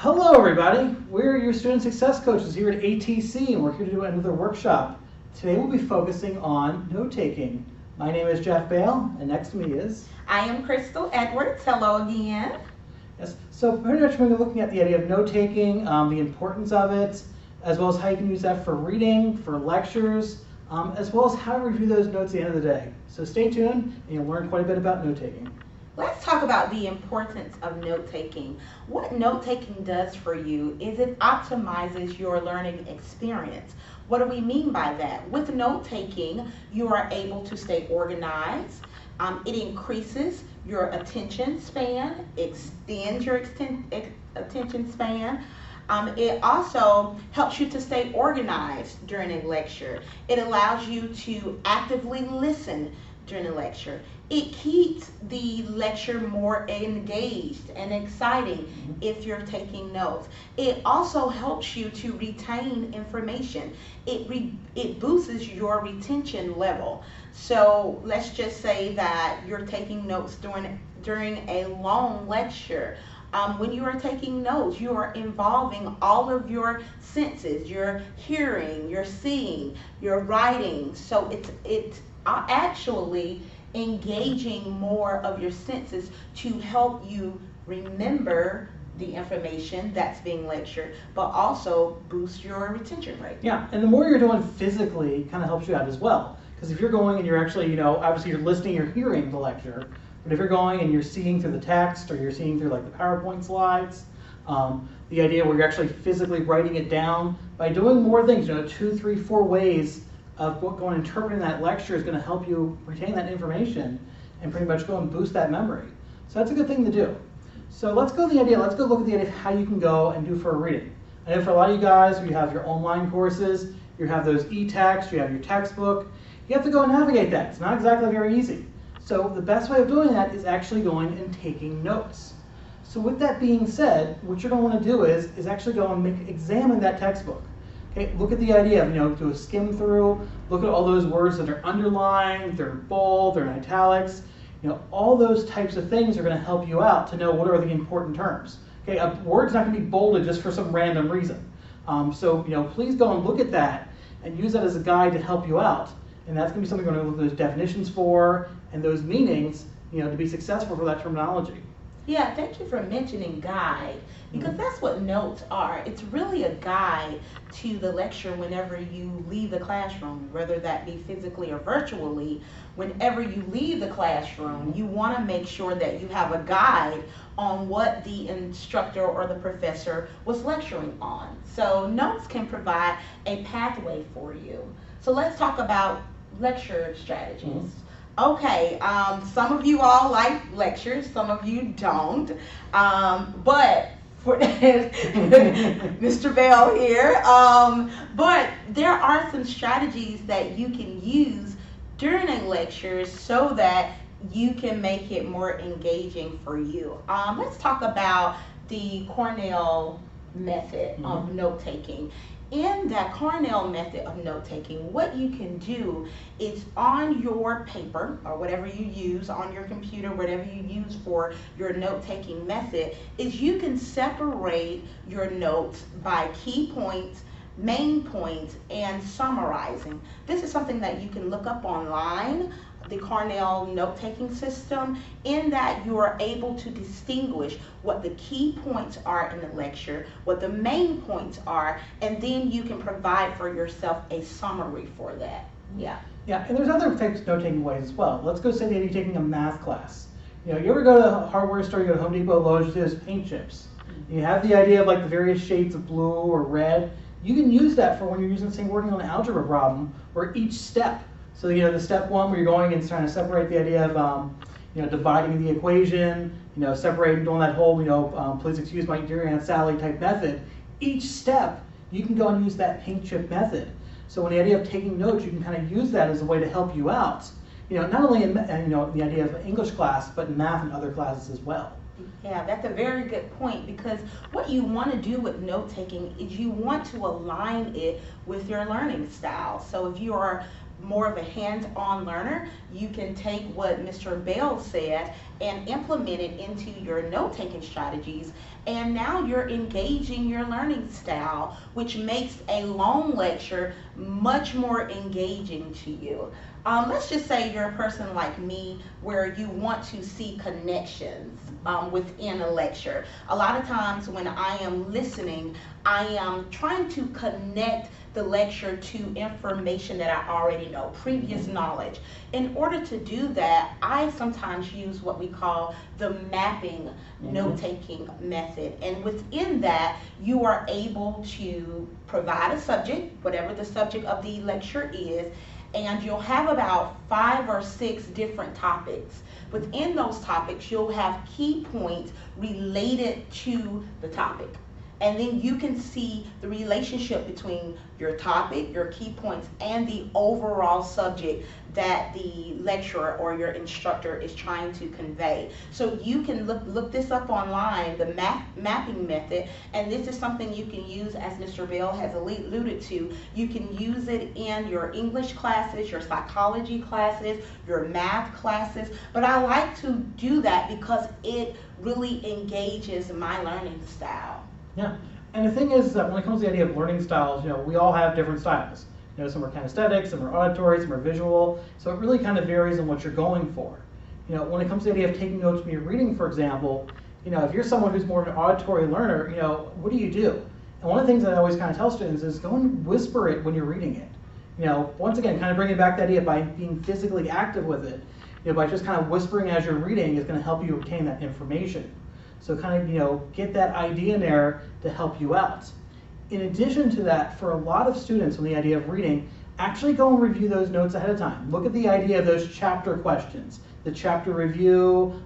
Hello everybody, we're your student success coaches here at ATC and we're here to do another workshop. Today we'll be focusing on note-taking. My name is Jeff Bale and next to me is... I am Crystal Edwards. Hello again. Yes, so pretty much we're looking at the idea of note-taking, the importance of it, as well as how you can use that for reading, for lectures, as well as how to review those notes at the end of the day. So stay tuned and you'll learn quite a bit about note-taking. Let's talk about the importance of note-taking. What note-taking does for you is it optimizes your learning experience. What do we mean by that? With note-taking, you are able to stay organized. It increases your attention span, extends your attention span. It also helps you to stay organized during a lecture. It allows you to actively listen during a lecture. It keeps the lecture more engaged and exciting if you're taking notes. It also helps you to retain information. It boosts your retention level. So let's just say that you're taking notes during a long lecture. When you are taking notes, you are involving all of your senses, your hearing, your seeing, your writing. So it's actually engaging more of your senses to help you remember the information that's being lectured, but also boost your retention rate. Yeah, and the more you're doing physically kind of helps you out as well. Because if you're going and you're actually, obviously you're listening, you're hearing the lecture, but if you're going and you're seeing through the text or you're seeing through like the PowerPoint slides, the idea where you're actually physically writing it down, by doing more things, 2, 3, 4 ways of going and interpreting that lecture is going to help you retain that information and pretty much go and boost that memory. So that's a good thing to do. So let's go look at the idea of how you can go and do for a reading. I know for a lot of you guys, you have your online courses, you have those e-texts, you have your textbook. You have to go and navigate that. It's not exactly very easy. So the best way of doing that is actually going and taking notes. So with that being said, what you're going to want to do is actually go and examine that textbook. Okay, look at the idea of, do a skim through, look at all those words that are underlined, they're bold, they're in italics. All those types of things are going to help you out to know what are the important terms. Okay, a word's not going to be bolded just for some random reason. So please go and look at that and use that as a guide to help you out. And that's going to be something we're going to look at those definitions for and those meanings, to be successful for that terminology. Yeah, thank you for mentioning guide, because that's what notes are. It's really a guide to the lecture whenever you leave the classroom, whether that be physically or virtually. Whenever you leave the classroom, you want to make sure that you have a guide on what the instructor or the professor was lecturing on. So notes can provide a pathway for you. So let's talk about lecture strategies. Okay, some of you all like lectures, some of you don't, but for Mr. Bell here, but there are some strategies that you can use during a lecture so that you can make it more engaging for you. Let's talk about the Cornell method of note-taking. In that Cornell method of note-taking, what you can do is on your paper or whatever you use, on your computer, whatever you use for your note-taking method, is you can separate your notes by key points, main points, and summarizing. This is something that you can look up online, the Cornell note-taking system, in that you are able to distinguish what the key points are in the lecture, what the main points are, and then you can provide for yourself a summary for that. Yeah, and there's other types of note-taking ways as well. Let's go say that you're taking a math class. You ever go to a hardware store, you go to Home Depot, Lowe's, you see those paint chips. You have the idea of like the various shades of blue or red. You can use that for when you're using, say, working on an algebra problem, where each step, so the step one where you're going and trying to separate the idea of dividing the equation, separating, doing that whole please excuse my dear Aunt Sally type method. Each step you can go and use that paint chip method. So when the idea of taking notes, you can kind of use that as a way to help you out. Not only in the idea of English class, but in math and other classes as well. Yeah, that's a very good point, because what you want to do with note-taking is you want to align it with your learning style. So if you are more of a hands-on learner, you can take what Mr. Bell said and implement it into your note-taking strategies, and now you're engaging your learning style, which makes a long lecture much more engaging to you. Let's just say you're a person like me where you want to see connections within a lecture. A lot of times when I am listening, I am trying to connect the lecture to information that I already know, previous knowledge. In order to do that, I sometimes use what we call the mapping note-taking method. And within that, you are able to provide a subject, whatever the subject of the lecture is, and you'll have about 5 or 6 different topics. Within those topics, you'll have key points related to the topic. And then you can see the relationship between your topic, your key points, and the overall subject that the lecturer or your instructor is trying to convey. So you can look this up online, the mapping method, and this is something you can use, as Mr. Bell has alluded to. You can use it in your English classes, your psychology classes, your math classes, but I like to do that because it really engages my learning style. Yeah, and the thing is that when it comes to the idea of learning styles, we all have different styles. Some are kinesthetic, some are auditory, some are visual, so it really kind of varies on what you're going for. When it comes to the idea of taking notes when you're reading, for example, if you're someone who's more of an auditory learner, what do you do? And one of the things that I always kind of tell students is go and whisper it when you're reading it. Once again, kind of bringing back the idea by being physically active with it, by just kind of whispering as you're reading is going to help you obtain that information. So kind of, get that idea in there to help you out. In addition to that, for a lot of students on the idea of reading, actually go and review those notes ahead of time. Look at the idea of those chapter questions, the chapter review,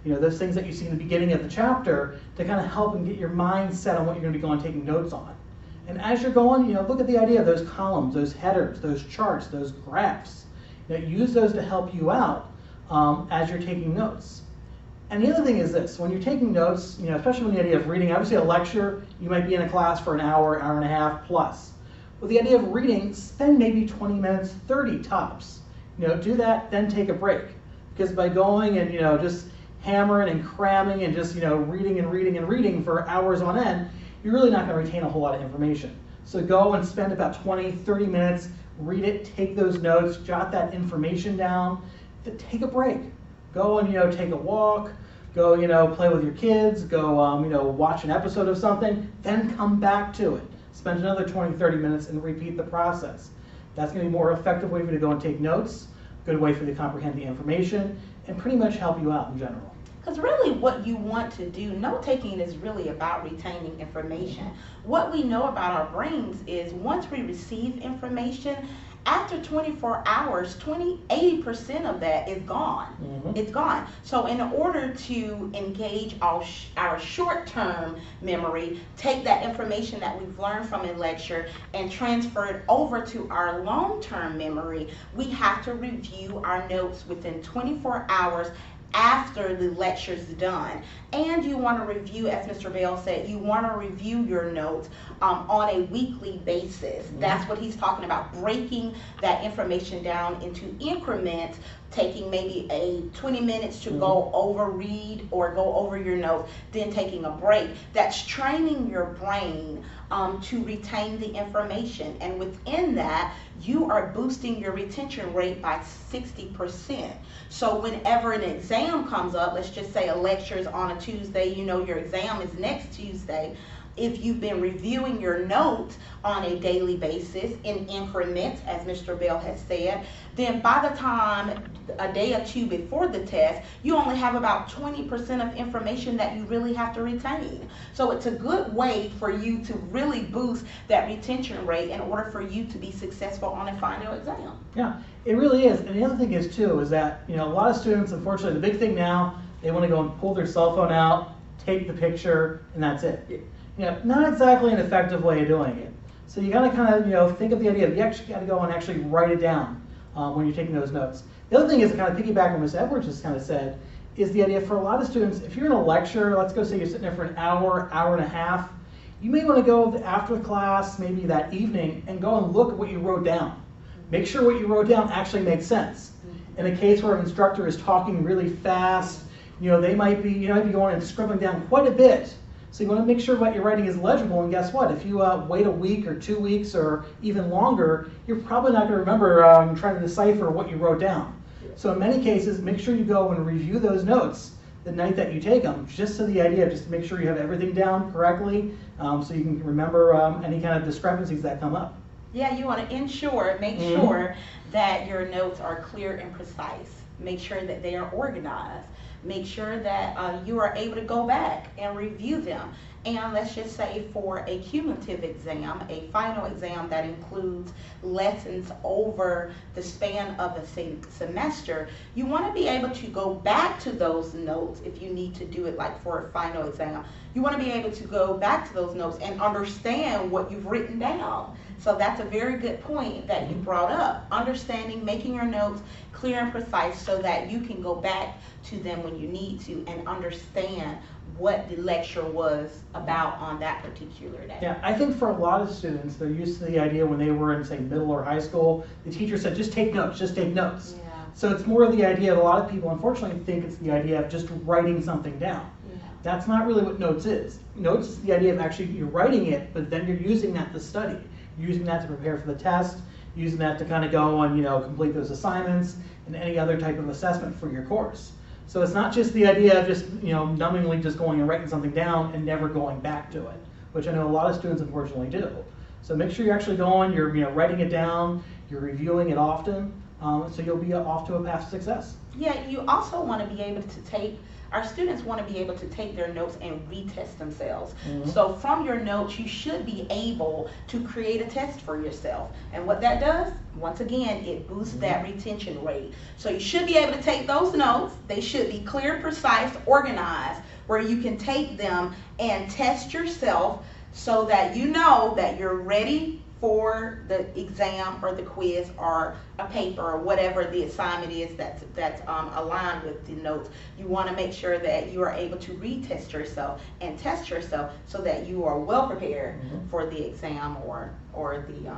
those things that you see in the beginning of the chapter to kind of help and get your mind set on what you're going to be going taking notes on. And as you're going, look at the idea of those columns, those headers, those charts, those graphs. Use those to help you out as you're taking notes. And the other thing is this, when you're taking notes, especially when the idea of reading, obviously a lecture, you might be in a class for an hour, hour and a half plus. With the idea of reading, spend maybe 20 minutes, 30 tops. Do that, then take a break. Because by going and, just hammering and cramming and just, reading and reading and reading for hours on end, you're really not going to retain a whole lot of information. So go and spend about 20, 30 minutes, read it, take those notes, jot that information down, then take a break. Go and, take a walk, go, play with your kids, go, watch an episode of something, then come back to it. Spend another 20, 30 minutes and repeat the process. That's going to be a more effective way for you to go and take notes, good way for you to comprehend the information, and pretty much help you out in general. Because really what you want to do, note-taking is really about retaining information. What we know about our brains is once we receive information, after 24 hours, 80% of that is gone. It's gone. So in order to engage our short-term memory, take that information that we've learned from a lecture and transfer it over to our long-term memory, we have to review our notes within 24 hours after the lecture's done. And you want to review, as Mr. Bell said, you want to review your notes on a weekly basis. That's what he's talking about, breaking that information down into increments, taking maybe 20 minutes to go over read or go over your notes, then taking a break. That's training your brain to retain the information. And within that, you are boosting your retention rate by 60%. So whenever an exam comes up, let's just say a lecture is on a Tuesday, your exam is next Tuesday. If you've been reviewing your notes on a daily basis in increments, as Mr. Bell has said, then by the time a day or two before the test, you only have about 20% of information that you really have to retain. So it's a good way for you to really boost that retention rate in order for you to be successful on a final exam. Yeah, it really is. And the other thing is too, is that, a lot of students, unfortunately, the big thing now, they want to go and pull their cell phone out, take the picture, and that's it. Not exactly an effective way of doing it. So you gotta kind of, think of the idea of you actually gotta go and actually write it down when you're taking those notes. The other thing is to kind of piggyback on what Ms. Edwards just kind of said, is the idea for a lot of students, if you're in a lecture, let's go say you're sitting there for an hour, hour and a half, you may want to go after class, maybe that evening, and go and look at what you wrote down. make sure what you wrote down actually makes sense. In a case where an instructor is talking really fast, they might be going and scribbling down quite a bit. So you want to make sure what you're writing is legible, and guess what? If you wait a week or 2 weeks or even longer, you're probably not going to remember trying to decipher what you wrote down. So in many cases, make sure you go and review those notes the night that you take them, just to the idea of just to make sure you have everything down correctly, so you can remember any kind of discrepancies that come up. Yeah, you want to make sure that your notes are clear and precise. Make sure that they are organized. Make sure that you are able to go back and review them. And let's just say for a cumulative exam, a final exam that includes lessons over the span of a semester, you want to be able to go back to those notes if you need to do it like for a final exam. You want to be able to go back to those notes and understand what you've written down. So that's a very good point that you brought up. Understanding, making your notes clear and precise so that you can go back to them when you need to and understand what the lecture was about on that particular day. Yeah, I think for a lot of students, they're used to the idea when they were in, say, middle or high school, the teacher said, just take notes, just take notes. Yeah. So it's more of the idea of a lot of people, unfortunately, think it's the idea of just writing something down. Yeah. That's not really what notes is. Notes is the idea of actually you're writing it, but then you're using that to study. You're using that to prepare for the test, using that to kind of go and complete those assignments and any other type of assessment for your course. So it's not just the idea of just numbingly just going and writing something down and never going back to it, which I know a lot of students unfortunately do. So make sure you're actually going, you're writing it down, you're reviewing it often, so you'll be off to a path to success. Yeah, you also want to be able to take, our students want to be able to take their notes and retest themselves. Mm-hmm. So from your notes, you should be able to create a test for yourself. And what that does, once again, it boosts that retention rate. So you should be able to take those notes. They should be clear, precise, organized, where you can take them and test yourself so that you know that you're ready for the exam or the quiz or a paper or whatever the assignment is that's aligned with the notes. You want to make sure that you are able to retest yourself and test yourself so that you are well prepared for the exam or the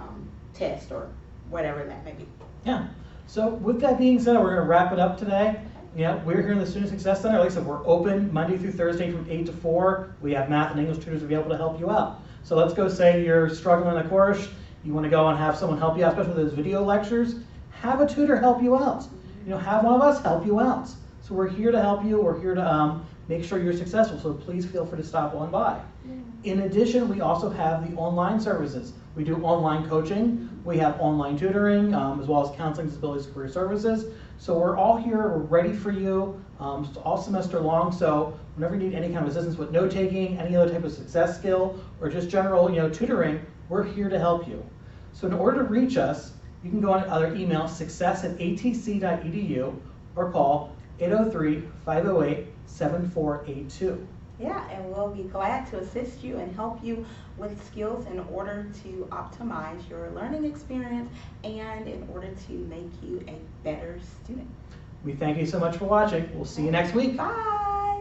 test or whatever that may be. Yeah. So with that being said, we're going to wrap it up today. We're here in the Student Success Center. Like I said, we're open Monday through Thursday from 8 to 4. We have math and English tutors to be able to help you out. So let's go say you're struggling in a course, you want to go and have someone help you out, especially with those video lectures, have a tutor help you out. Have one of us help you out. So we're here to help you. We're here to make sure you're successful. So please feel free to stop on by. In addition, we also have the online services. We do online coaching. We have online tutoring, as well as counseling, disabilities, career services. So we're all here. We're ready for you all semester long. So whenever you need any kind of assistance with note-taking, any other type of success skill, or just general tutoring, we're here to help you. So in order to reach us, you can go on either email success@atc.edu or call 803-508-7482. Yeah, and we'll be glad to assist you and help you with skills in order to optimize your learning experience and in order to make you a better student. We thank you so much for watching. We'll see you next week. Bye.